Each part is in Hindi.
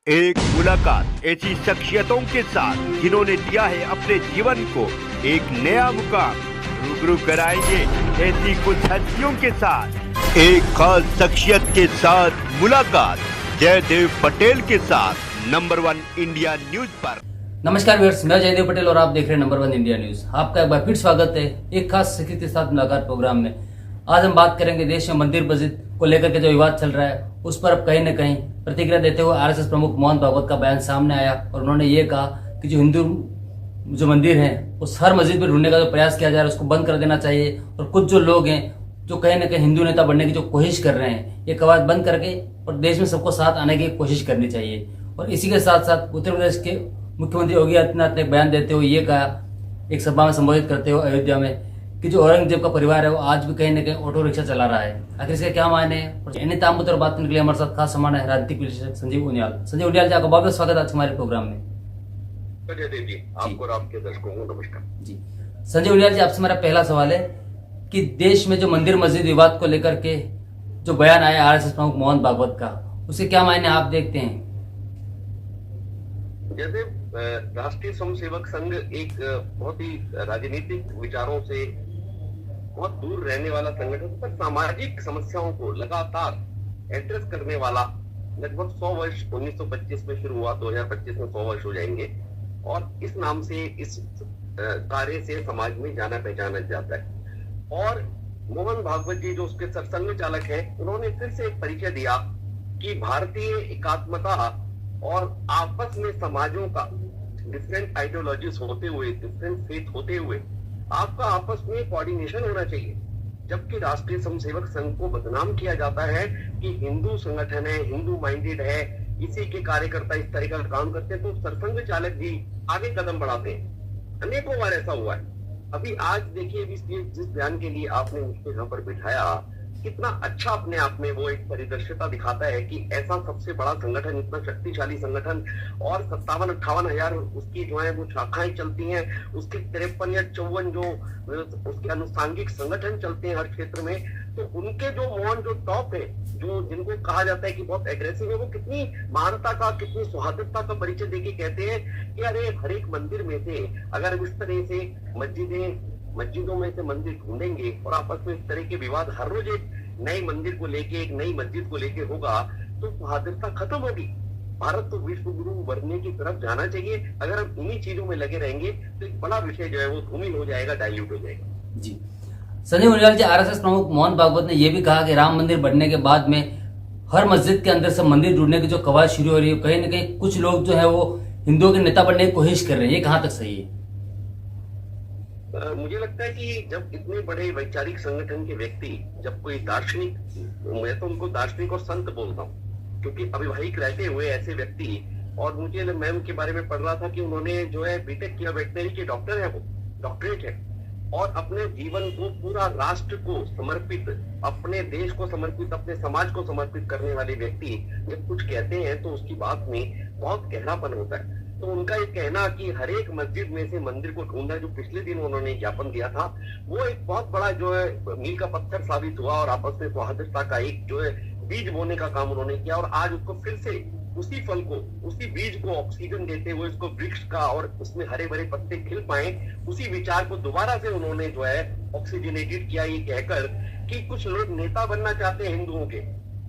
एक मुलाकात ऐसी शख्सियतों के साथ जिन्होंने दिया है अपने जीवन को एक नया मुकाम। रूबरू कराएंगे ऐसी कुछ हस्तियों के साथ एक खास शख्सियत के साथ मुलाकात जयदेव पटेल के साथ नंबर 1 इंडिया न्यूज पर। नमस्कार व्यूअर्स, मैं जयदेव पटेल और आप देख रहे हैं नंबर 1 इंडिया न्यूज। आपका एक बार फिर स्वागत है एक खास शख्सियत के साथ मुलाकात प्रोग्राम में। आज हम बात करेंगे देश में मंदिर मस्जिद को लेकर के जो विवाद चल रहा है उस पर अब कहीं न कहीं प्रतिक्रिया देते हुए आरएसएस प्रमुख मोहन भागवत का बयान सामने आया और उन्होंने ये कहा कि जो हिंदू जो मंदिर हैं उस हर मस्जिद में ढूंढने का जो प्रयास किया जा रहा है उसको बंद कर देना चाहिए। और कुछ जो लोग हैं जो कहीं न कहीं हिंदू नेता बनने की जो कोशिश कर रहे हैं, ये कवायद बंद करके और देश में सबको साथ आने की कोशिश करनी चाहिए। और इसी के साथ साथ उत्तर प्रदेश के मुख्यमंत्री योगी आदित्यनाथ ने बयान देते हुए ये कहा एक सभा में संबोधित करते हुए अयोध्या में कि जो औरंगजेब का परिवार है वो आज भी कहीं न कहीं ऑटो रिक्शा चला रहा है। आखिर इसके क्या मायने हैं? और इन्हीं ताम पर बात करने के लिए हमारे साथ खास सामान है राजनीतिक विश्लेषक संजीव उनियाल। संजीव उनियाल जी, आपका बहुत बहुत स्वागत है आज हमारे प्रोग्राम में। जयदेव जी, आपको और आपके दर्शकों को नमस्कार जी। संजीव उनियाल जी, आपसे मेरा पहला सवाल है कि देश में जो मंदिर मस्जिद विवाद को लेकर के जो बयान आया आरएसएस प्रमुख मोहन भागवत का, उसके क्या मायने आप देखते हैं? जैसे राष्ट्रीय स्वयंसेवक संघ एक बहुत ही राजनीतिक विचारों से बहुत दूर रहने वाला संगठन, पर सामाजिक समस्याओं को लगातार एड्रेस करने वाला लगभग 100 वर्ष 1925 में शुरू हुआ, 2025 में 100 वर्ष हो जाएंगे और इस नाम से इस कार्य से समाज में जाना पहचाना जाता है। और मोहन भागवत जी जो उसके सरसंघ चालक हैं, उन्होंने फिर से एक परिचय दिया कि भारतीय एकात्मता और आपस में समाजों का डिफरेंट आइडियोलॉजीज होते हुए, डिफरेंट फेथ होते हुए आपका आपस में कोऑर्डिनेशन होना चाहिए। जबकि राष्ट्रीय स्वयंसेवक संघ को बदनाम किया जाता है कि हिंदू संगठन है, हिंदू माइंडेड है, इसी के कार्यकर्ता इस तरह का काम करते हैं, तो सरसंघ चालक भी आगे कदम बढ़ाते हैं। अनेकों बार ऐसा हुआ है। अभी आज देखिए जिस बयान के लिए आपने मुझको यहाँ पर बिठाया, कितना अच्छा अपने आप में वो एक परिदृश्यता दिखाता है कि ऐसा सबसे बड़ा संगठन, इतना शक्तिशाली संगठन और 57-58 हजार उसकी जो है वो शाखाएं चलती हैं, उसके 53 या 54 जो उसके अनुसांगिक संगठन चलते हैं हर क्षेत्र में, तो उनके जो मोहन जो टॉप है, जो जिनको कहा जाता है कि बहुत एग्रेसिव है, वो कितनी महानता का, कितनी सुहार्दता का परिचय देके कहते हैं कि अरे हर एक मंदिर में से अगर इस तरह से मस्जिदों में से मंदिर ढूंढेंगे और आपस में इस तरह के विवाद हर रोज एक नए मंदिर को लेके, एक नई मस्जिद को लेके होगा, तो सुहार्दता खत्म होगी। भारत तो विश्व गुरु बनने की तरफ जाना चाहिए। अगर हम इन्हीं चीजों में लगे रहेंगे तो एक बड़ा विषय जो है वो धूमिल हो जाएगा, डाइल्यूट हो जाएगा। जी। संजय उनियाल जी, आरएसएस प्रमुख मोहन भागवत ने यह भी कहा कि राम मंदिर बनने के बाद में हर मस्जिद के अंदर से मंदिर ढूंढने की जो कवायद शुरू हो रही है, कहीं न कहीं कुछ लोग जो है वो हिंदुओं के नेता बनने की कोशिश कर रहे हैं, ये कहाँ तक सही है? मुझे लगता है कि जब इतने बड़े वैचारिक संगठन के व्यक्ति, जब कोई दार्शनिक, मैं तो उनको दार्शनिक और संत बोलता हूँ क्योंकि अविवाहिक रहते हुए ऐसे व्यक्ति, और मुझे मैम के बारे में पढ़ रहा था कि उन्होंने जो है बीटेक किया, वेटनरी के डॉक्टर है, वो डॉक्टरेट है, और अपने जीवन को पूरा राष्ट्र को समर्पित, अपने देश को समर्पित, अपने समाज को समर्पित करने वाले व्यक्ति जब कुछ कहते हैं तो उसकी बात में बहुत गहरापन होता है। तो उनका ये कहना कि हर एक मस्जिद में से मंदिर को ढूंढना, जो पिछले दिन उन्होंने ज्ञापन दिया था, वो एक बहुत बड़ा जो है मील का पत्थर साबित हुआ और आपस में सौहार्दता का एक जो है बीज बोने का काम उन्होंने किया। और आज उसको फिर से उसी फल को, उसी बीज को ऑक्सीजन देते हुए उसको वृक्ष का और उसमें हरे भरे पत्ते खिल पाए, उसी विचार को दोबारा से उन्होंने जो है ऑक्सीजनेटेड किया, ये कहकर कि कुछ लोग नेता बनना चाहते हैं हिंदुओं के,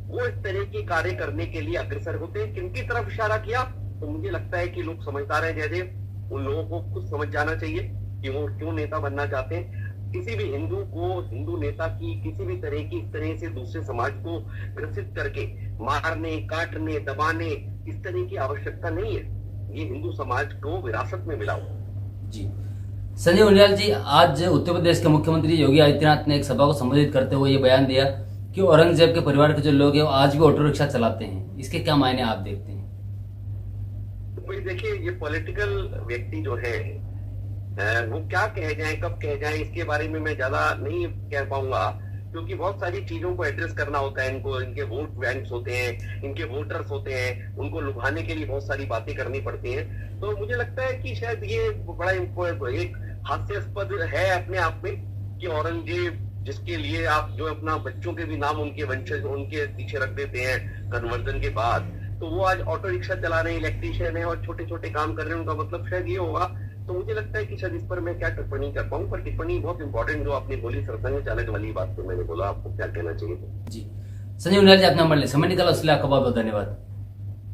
वो इस तरह के कार्य करने के लिए अग्रसर होते हैं। किनकी तरफ इशारा किया? तो मुझे लगता है कि लोग समझदार हैं जयदेव, उन लोगों को खुद समझ जाना चाहिए कि वो क्यों नेता बनना चाहते हैं। किसी भी हिंदू को, हिंदू नेता की किसी भी तरह की इस तरह से दूसरे समाज को ग्रसित करके मारने, काटने, दबाने, इस तरह की आवश्यकता नहीं है। ये हिंदू समाज को विरासत में मिला हुआ। जी। संजय उनियाल जी, आज उत्तर प्रदेश के मुख्यमंत्री योगी आदित्यनाथ ने एक सभा को संबोधित करते हुए ये बयान दिया कि औरंगजेब के परिवार के जो लोग हैं वो आज भी ऑटो रिक्शा चलाते हैं, इसके क्या मायने आप देखते हैं? कोई देखिए, ये पॉलिटिकल व्यक्ति जो है वो क्या कह जाए, कब कह जाए, इसके बारे में मैं ज्यादा नहीं कह पाऊंगा क्योंकि बहुत सारी चीजों को एड्रेस करना होता है इनको। इनके वोट बैंक्स होते हैं, इनके वोटर्स होते हैं, उनको लुभाने के लिए बहुत सारी बातें करनी पड़ती हैं। तो मुझे लगता है कि शायद ये बड़ा एक हास्यास्पद है अपने आप में कि औरंगजेब, जिसके लिए आप जो अपना बच्चों के भी नाम उनके वंशज उनके पीछे रख देते हैं कन्वर्जन के बाद, तो वो आज ऑटो रिक्शा चला रहे हैं, इलेक्ट्रीशियन है और छोटे छोटे काम कर रहे हैं, उनका मतलब शायद ये होगा। तो मुझे लगता है कि शायद इस पर मैं क्या टिप्पणी कर पाऊँ, पर टिप्पणी बहुत इंपॉर्टेंट जो आपने बोली सरसंघ चालक वाली बात, तो मैंने बोला आपको क्या कहना चाहिए। जी संजीव उनियाल जी, आपने हमारे लिए समय निकाला, उसके लिए आपका बहुत बहुत धन्यवाद।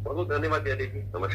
बहुत बहुत धन्यवाद जयदेव जी, नमस्कार।